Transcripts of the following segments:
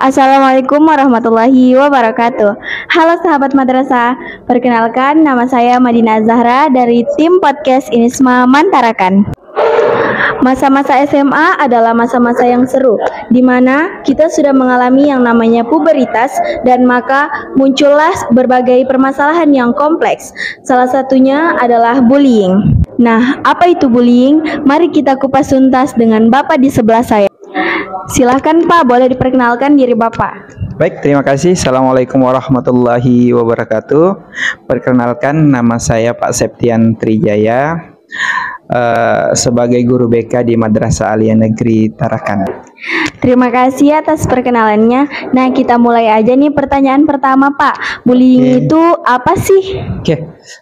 Assalamualaikum warahmatullahi wabarakatuh. Halo sahabat madrasah, perkenalkan nama saya Madina Zahra dari tim podcast Inisma Mantarakan. Masa-masa SMA adalah masa-masa yang seru, di mana kita sudah mengalami yang namanya puberitas dan maka muncullah berbagai permasalahan yang kompleks. Salah satunya adalah bullying. Nah, apa itu bullying? Mari kita kupas tuntas dengan Bapak di sebelah saya. Silahkan Pak, boleh diperkenalkan diri Bapak. Baik, terima kasih. Assalamualaikum warahmatullahi wabarakatuh. Perkenalkan, nama saya Pak Septian Trijaya, sebagai guru BK di Madrasah Aliyah Negeri Tarakan. Terima kasih atas perkenalannya. Nah, kita mulai aja nih pertanyaan pertama Pak. Bullying itu apa sih?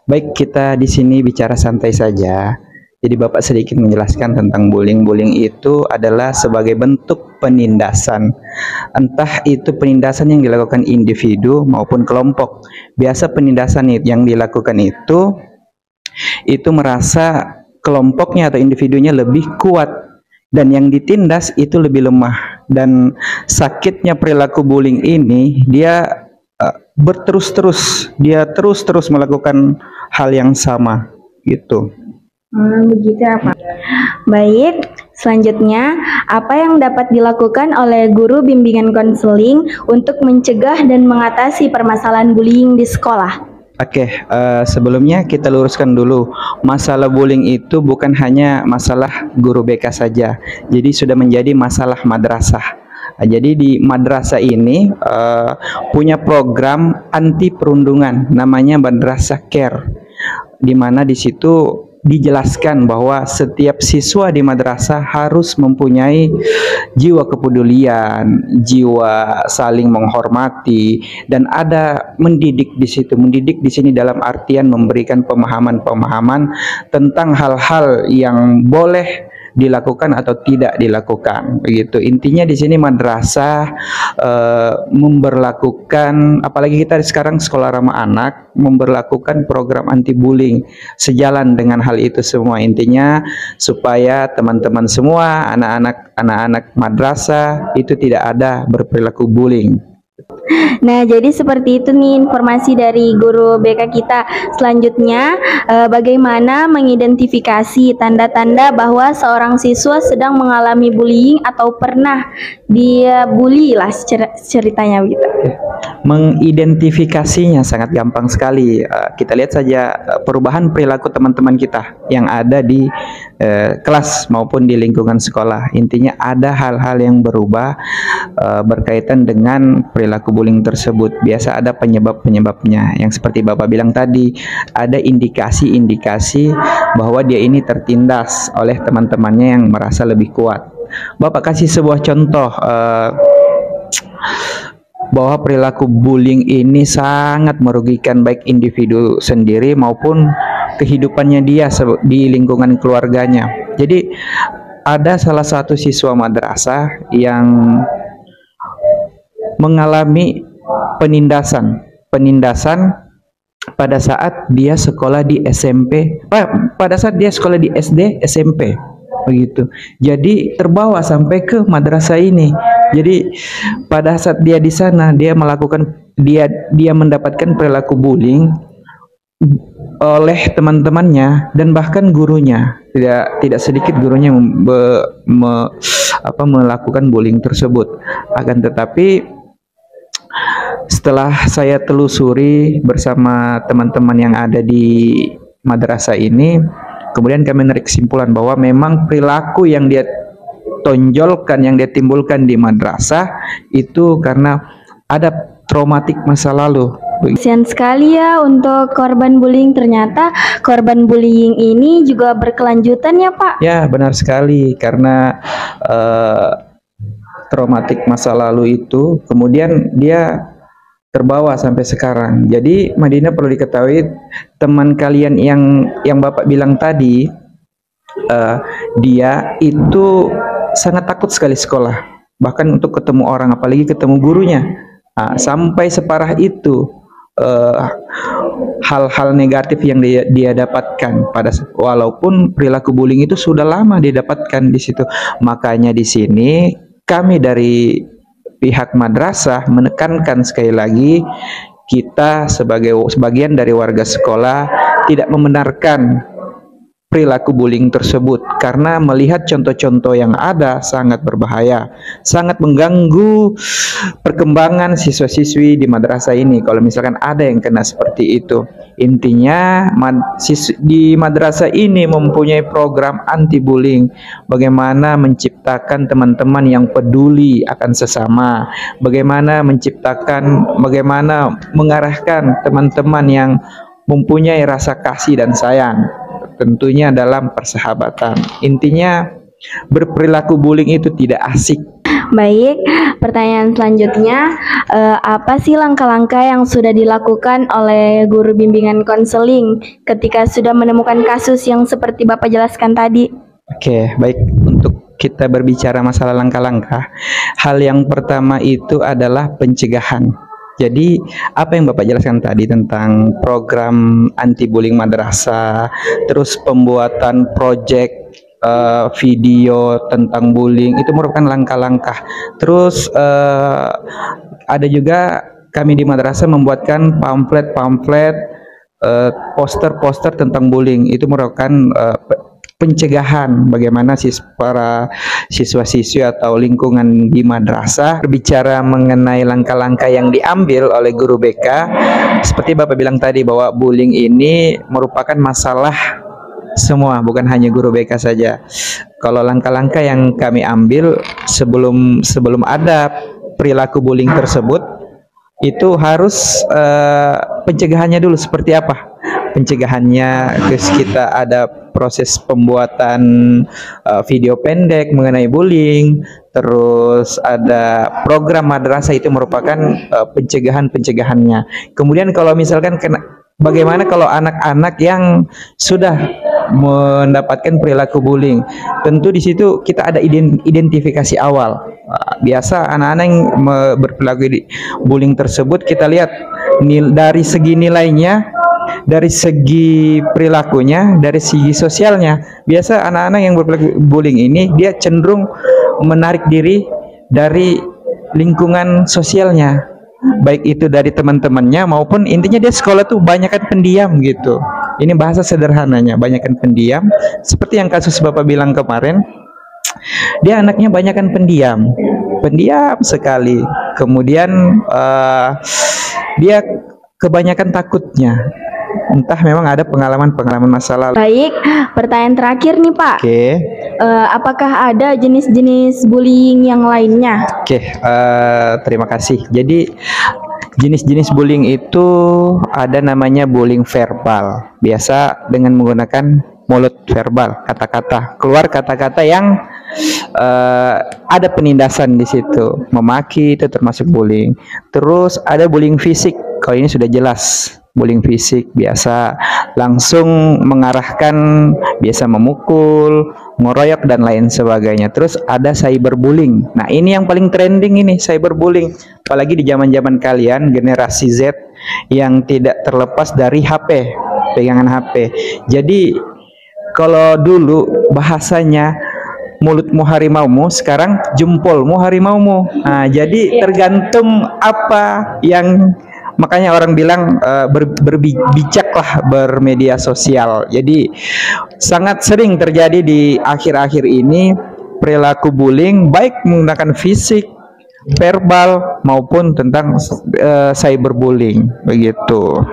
Baik, kita di sini bicara santai saja. Jadi Bapak sedikit menjelaskan tentang bullying. Bullying itu adalah sebagai bentuk penindasan. Entah itu penindasan yang dilakukan individu maupun kelompok. Biasa penindasan yang dilakukan itu merasa kelompoknya atau individunya lebih kuat dan yang ditindas itu lebih lemah. Dan sakitnya perilaku bullying ini, dia berterus-terus, dia terus-terus melakukan hal yang sama gitu. Begitu ya Pak. Baik, selanjutnya apa yang dapat dilakukan oleh guru bimbingan konseling untuk mencegah dan mengatasi permasalahan bullying di sekolah? Sebelumnya kita luruskan dulu, masalah bullying itu bukan hanya masalah guru BK saja, jadi sudah menjadi masalah madrasah. Jadi di madrasah ini punya program anti perundungan, namanya Madrasah Care, di mana di situ dijelaskan bahwa setiap siswa di madrasah harus mempunyai jiwa kepedulian, jiwa saling menghormati, dan ada mendidik di situ. Mendidik di sini dalam artian memberikan pemahaman-pemahaman tentang hal-hal yang boleh dilakukan atau tidak dilakukan, begitu. Intinya di sini madrasah memberlakukan, apalagi kita sekarang sekolah ramah anak, memberlakukan program anti bullying. Sejalan dengan hal itu semua, intinya supaya teman-teman semua, anak-anak madrasah itu tidak ada berperilaku bullying. Nah, jadi seperti itu nih informasi dari guru BK kita. Selanjutnya, bagaimana mengidentifikasi tanda-tanda bahwa seorang siswa sedang mengalami bullying atau pernah dia bully lah ceritanya begitu. Mengidentifikasinya sangat gampang sekali. Kita lihat saja perubahan perilaku teman-teman kita yang ada di kelas maupun di lingkungan sekolah. Intinya ada hal-hal yang berubah berkaitan dengan perilaku bullying tersebut. Biasa ada penyebab-penyebabnya yang seperti Bapak bilang tadi, ada indikasi-indikasi bahwa dia ini tertindas oleh teman-temannya yang merasa lebih kuat. Bapak kasih sebuah contoh bahwa perilaku bullying ini sangat merugikan baik individu sendiri maupun kehidupannya dia di lingkungan keluarganya. Jadi ada salah satu siswa madrasah yang mengalami penindasan pada saat dia sekolah di SMP, pada saat dia sekolah di SD, SMP, begitu. Jadi terbawa sampai ke madrasah ini. Jadi pada saat dia di sana, dia mendapatkan perilaku bullying oleh teman-temannya dan bahkan gurunya. Tidak sedikit gurunya melakukan bullying tersebut. Akan tetapi setelah saya telusuri bersama teman-teman yang ada di madrasah ini, kemudian kami menarik kesimpulan bahwa memang perilaku yang dia tonjolkan, yang dia timbulkan di madrasah itu karena ada traumatik masa lalu. Kasian sekali ya untuk korban bullying. Ternyata korban bullying ini juga berkelanjutan ya Pak? Ya, benar sekali, karena traumatik masa lalu itu kemudian dia terbawa sampai sekarang. Jadi Madinah, perlu diketahui teman kalian yang Bapak bilang tadi, dia itu sangat takut sekali sekolah, bahkan untuk ketemu orang, apalagi ketemu gurunya. Sampai separah itu hal-hal negatif yang dia dapatkan walaupun perilaku bullying itu sudah lama didapatkan di situ. Makanya di sini kami dari pihak madrasah menekankan sekali lagi, kita sebagai sebagian dari warga sekolah tidak membenarkan perilaku bullying tersebut, karena melihat contoh-contoh yang ada sangat berbahaya, sangat mengganggu perkembangan siswa-siswi di madrasah ini kalau misalkan ada yang kena seperti itu. Intinya di madrasah ini mempunyai program anti bullying, bagaimana menciptakan teman-teman yang peduli akan sesama, bagaimana mengarahkan teman-teman yang mempunyai rasa kasih dan sayang, tentunya dalam persahabatan. Intinya berperilaku bullying itu tidak asik. Baik, pertanyaan selanjutnya, apa sih langkah-langkah yang sudah dilakukan oleh guru bimbingan konseling ketika sudah menemukan kasus yang seperti Bapak jelaskan tadi? Oke, baik. Untuk kita berbicara masalah langkah-langkah, hal yang pertama itu adalah pencegahan. Jadi apa yang Bapak jelaskan tadi tentang program anti bullying madrasah, terus pembuatan project video tentang bullying, itu merupakan langkah-langkah. Terus ada juga kami di madrasah membuatkan pamflet-pamflet, poster-poster tentang bullying, itu merupakan pencegahan bagaimana para siswa-siswi atau lingkungan di madrasah. Berbicara mengenai langkah-langkah yang diambil oleh guru BK, seperti Bapak bilang tadi bahwa bullying ini merupakan masalah semua, bukan hanya guru BK saja. Kalau langkah-langkah yang kami ambil sebelum ada perilaku bullying tersebut, itu harus pencegahannya dulu seperti apa? Pencegahannya, terus kita ada proses pembuatan video pendek mengenai bullying, terus ada program madrasah, itu merupakan pencegahannya. Kemudian kalau misalkan bagaimana kalau anak-anak yang sudah mendapatkan perilaku bullying, tentu di situ kita ada identifikasi awal. Biasa anak-anak yang berperilaku bullying tersebut kita lihat dari segi nilainya, dari segi perilakunya, dari segi sosialnya. Biasa anak-anak yang berperilaku bullying ini dia cenderung menarik diri dari lingkungan sosialnya, baik itu dari teman-temannya maupun intinya dia sekolah tuh banyakkan pendiam gitu. Ini bahasa sederhananya, banyakkan pendiam. Seperti yang kasus Bapak bilang kemarin, dia anaknya banyakkan pendiam sekali. Kemudian dia kebanyakan takutnya. Entah memang ada pengalaman masa lalu. Baik, pertanyaan terakhir nih Pak. Oke. Apakah ada jenis-jenis bullying yang lainnya? Oke, terima kasih. Jadi jenis-jenis bullying itu ada namanya bullying verbal. Biasa dengan menggunakan mulut verbal, kata-kata. Keluar kata-kata yang ada penindasan di situ. Memaki itu termasuk bullying. Terus ada bullying fisik. Kalau ini sudah jelas. Bullying fisik biasa langsung mengarahkan, biasa memukul, ngeroyok dan lain sebagainya. Terus ada cyberbullying. Nah, ini yang paling trending ini, cyberbullying. Apalagi di zaman-zaman kalian generasi Z yang tidak terlepas dari HP, pegangan HP. Jadi kalau dulu bahasanya mulutmu harimaumu, sekarang jempolmu harimaumu. Nah, jadi tergantung apa yang, makanya orang bilang berbijaklah bermedia sosial. Jadi sangat sering terjadi di akhir-akhir ini perilaku bullying, baik menggunakan fisik, verbal maupun tentang cyberbullying begitu.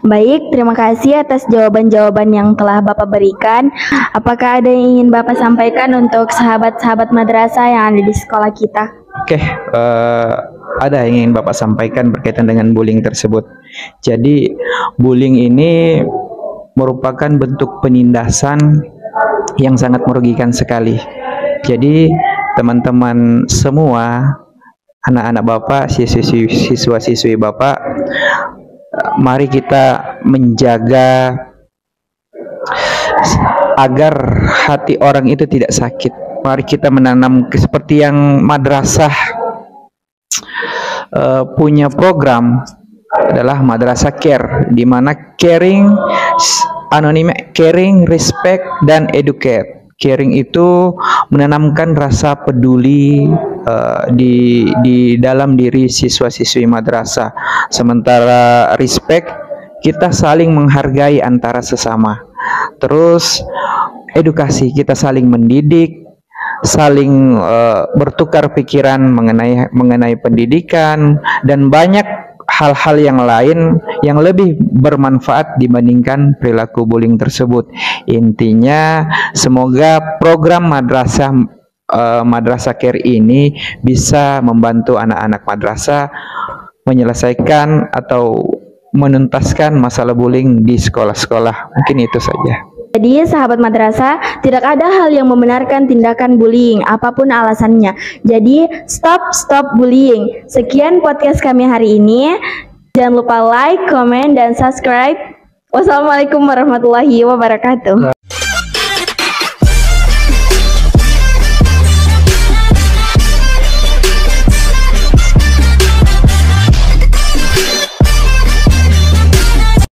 Baik, terima kasih atas jawaban-jawaban yang telah Bapak berikan. Apakah ada yang ingin Bapak sampaikan untuk sahabat-sahabat madrasah yang ada di sekolah kita? Oke, ada yang ingin Bapak sampaikan berkaitan dengan bullying tersebut. Jadi bullying ini merupakan bentuk penindasan yang sangat merugikan sekali. Jadi teman-teman semua, anak-anak Bapak, siswa-siswi Bapak, mari kita menjaga agar hati orang itu tidak sakit. Mari kita menanam seperti yang madrasah punya program adalah madrasah care, di mana caring, respect dan educate. Caring itu menanamkan rasa peduli di dalam diri siswa-siswi madrasah. Sementara respect, kita saling menghargai antara sesama. Terus edukasi, kita saling mendidik, saling bertukar pikiran mengenai pendidikan dan banyak hal-hal yang lain yang lebih bermanfaat dibandingkan perilaku bullying tersebut. Intinya semoga program Madrasah Care ini bisa membantu anak-anak madrasah menyelesaikan atau menuntaskan masalah bullying di sekolah-sekolah. Mungkin itu saja. Jadi sahabat madrasah, tidak ada hal yang membenarkan tindakan bullying apapun alasannya. Jadi stop bullying. Sekian podcast kami hari ini. Jangan lupa like, comment, dan subscribe. Wassalamualaikum warahmatullahi wabarakatuh.